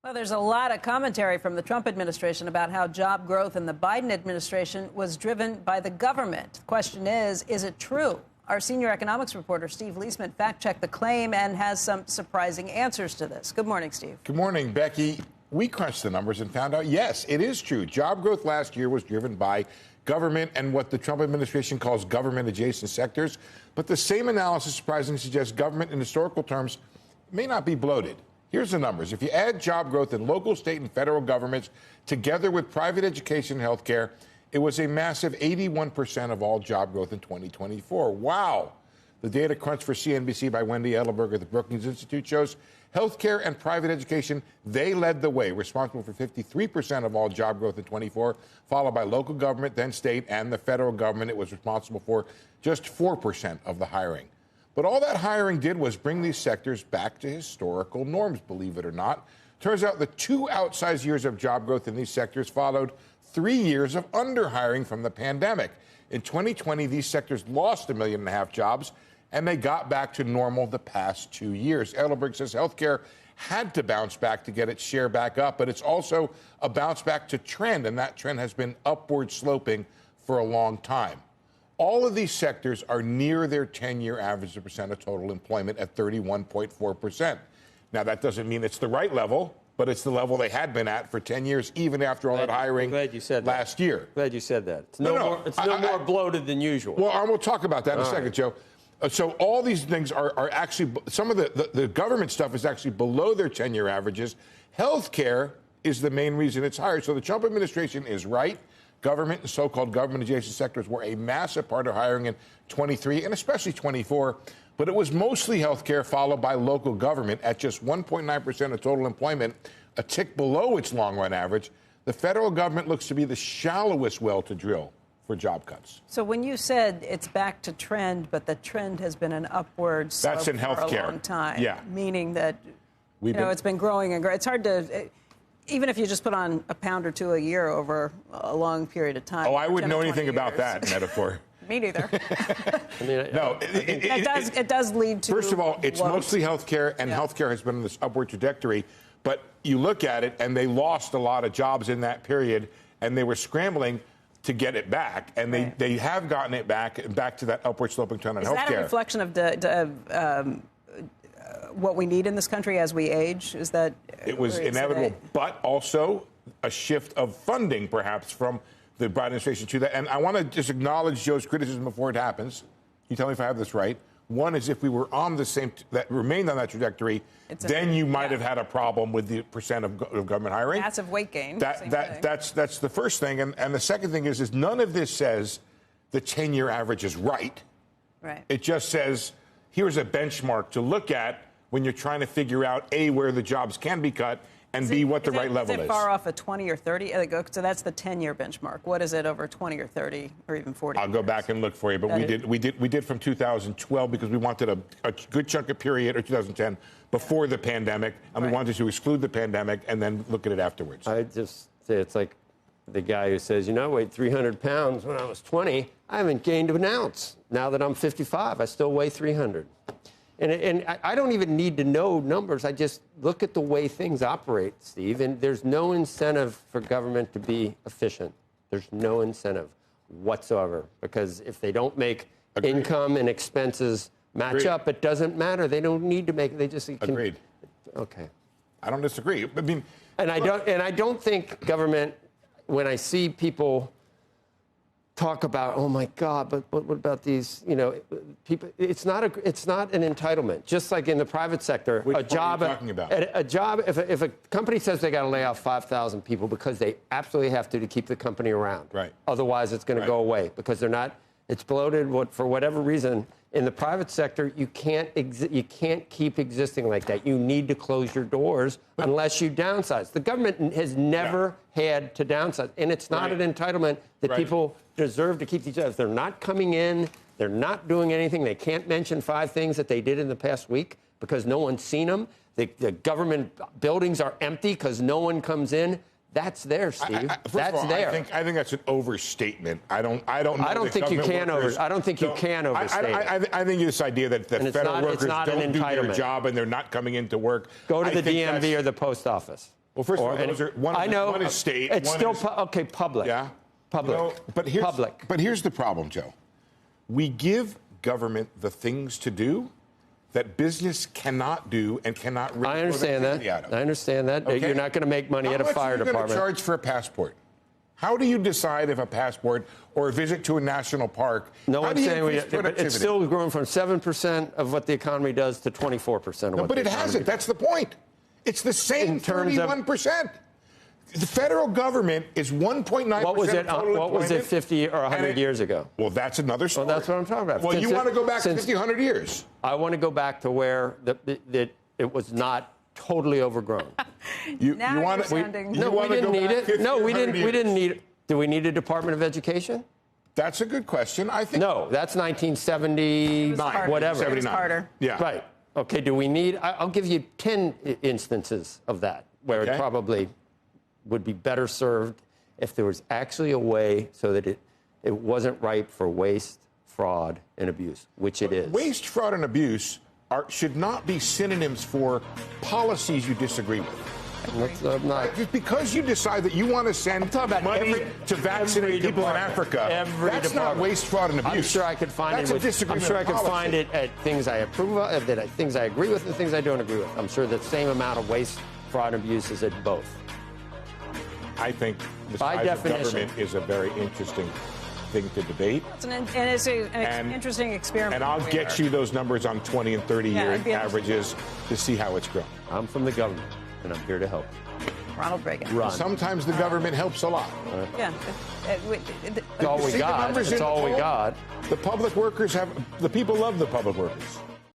Well, there's a lot of commentary from the Trump administration about how job growth in the Biden administration was driven by the government. The question is it true? Our senior economics reporter, Steve Leisman, fact-checked the claim and has some surprising answers to this. Good morning, Steve. Good morning, Becky. We crunched the numbers and found out, yes, it is true. Job growth last year was driven by government and what the Trump administration calls government-adjacent sectors. But the same analysis surprisingly suggests government in historical terms may not be bloated. Here's the numbers. If you add job growth in local, state, and federal governments together with private education and health care, it was a massive 81% of all job growth in 2024. Wow. The data crunched for CNBC by Wendy Edelberg at the Brookings Institute shows healthcare and private education, they led the way, responsible for 53% of all job growth in 24, followed by local government, then state, and the federal government. It was responsible for just 4% of the hiring. But all that hiring did was bring these sectors back to historical norms, believe it or not. Turns out the 2 outsized years of job growth in these sectors followed 3 years of underhiring from the pandemic. In 2020, these sectors lost 1.5 million jobs, and they got back to normal the past 2 years. Edelberg says healthcare had to bounce back to get its share back up, but it's also a bounce back to trend, and that trend has been upward sloping for a long time. All of these sectors are near their 10-year average of percent of total employment at 31.4%. Now, that doesn't mean it's the right level, but it's the level they had been at for 10 years, even after all that hiring last year. Glad you said that. It's no more bloated than usual. Well, and we'll talk about that in a second, Joe. So all these things are actually, some of the government stuff is actually below their 10-year averages. Healthcare is the main reason it's higher. So the Trump administration is right. Government and so-called government-adjacent sectors were a massive part of hiring in 23 and especially 24. But it was mostly healthcare, followed by local government at just 1.9% of total employment, a tick below its long-run average. The federal government looks to be the shallowest well to drill for job cuts. So when you said it's back to trend, but the trend has been an upward slope That's in healthcare. For a long time. Yeah. Meaning that, it's been growing and growing. It's hard to... Even if you just put on a pound or two a year over a long period of time. Oh, I wouldn't know anything about that metaphor. Me neither. No, it does lead to. First of all, it's mostly healthcare, and healthcare has been on this upward trajectory. But you look at it, and they lost a lot of jobs in that period, and they were scrambling to get it back, and they have gotten it back to that upward sloping trend on healthcare. Is that a reflection of what we need in this country as we age? Is that it was inevitable, but also a shift of funding, perhaps, from the Biden administration to that. And I want to just acknowledge Joe's criticism before it happens. You tell me if I have this right. One is if we were on the same, that remained on that trajectory, then you might have had a problem with the percent of government hiring. Massive weight gain. That's the first thing. And the second thing is none of this says the 10-year average is right. Right. It just says here's a benchmark to look at when you're trying to figure out, A, where the jobs can be cut, and B, what the right level is. Is it far off a 20 or 30? So that's the 10-year benchmark. What is it over 20 or 30 or even 40 I'll go back and look for you, but we did from 2012 because we wanted a good chunk of period, or 2010, before the pandemic, and we wanted to exclude the pandemic and then look at it afterwards. I just say it's like the guy who says, I weighed 300 pounds when I was 20. I haven't gained an ounce. Now that I'm 55, I still weigh 300. And I don't even need to know numbers. I just look at the way things operate, Steve, and there's no incentive for government to be efficient. There's no incentive whatsoever, because if they don't make income and expenses match up, it doesn't matter. They don't need to make it. They just can. Agreed. Okay. I don't disagree. I mean, I don't think government, when I see people talk about, oh my God, but what about these, people? It's not an entitlement. Just like in the private sector, a job. Are you talking about? A job. If a company says they got to lay off 5,000 people because they absolutely have to keep the company around, right? Otherwise, it's going to go away because they're not. It's bloated. For whatever reason, in the private sector, you can't keep existing like that. You need to close your doors unless you downsize. The government has never had to downsize, and it's not an entitlement that people deserve to keep these jobs. They're not coming in. They're not doing anything. They can't mention 5 things that they did in the past week because no one's seen them. The government buildings are empty because no one comes in. That's there, Steve. That's there. I think that's an overstatement. I don't think you can overstate. I think this idea that federal workers don't do their job and they're not coming into work. Go to the DMV or the post office. Well, first of all, those are, one is state. It's one still is, okay. Public. Yeah. Public. You know, but here's the problem, Joe. We give government the things to do that business cannot do and cannot. I understand that. I understand that. Okay? You're not going to make money at a fire department. How much are you going to charge for a passport? How do you decide if a passport or a visit to a national park? No one's saying it's still growing from 7% of what the economy does to 24%. No, but it hasn't. That's the point. It's the same 31%. The federal government is 1.9%. What was it? What was it 50 or 100 years ago? Well, that's another story. Well, that's what I'm talking about. Well, you want to go back 50, 100 years? I want to go back to where it was not totally overgrown. You want to? No, we didn't need it. No, we didn't need it. Do we need a Department of Education? That's a good question. I think. No, that's 1979, whatever. 79. Yeah. Right. Okay. Do we need? I'll give you 10 instances of that where it probably would be better served if there was actually a way so that it wasn't ripe for waste, fraud, and abuse, which it is. Waste, fraud, and abuse should not be synonyms for policies you disagree with. Just because you decide that you want to send money to vaccinate people in Africa, that's not waste, fraud, and abuse. I'm sure I could find it at things I approve of, things I agree with, and things I don't agree with. I'm sure the same amount of waste, fraud, and abuse is at both. I think the size of government is a very interesting thing to debate. It's an interesting experiment. And I'll get you those numbers on 20 and 30-year averages to see how it's grown. I'm from the government, and I'm here to help. Ronald Reagan. Run. Sometimes the government helps a lot. Yeah. It's all we got. It's all we got. The public workers the people love the public workers.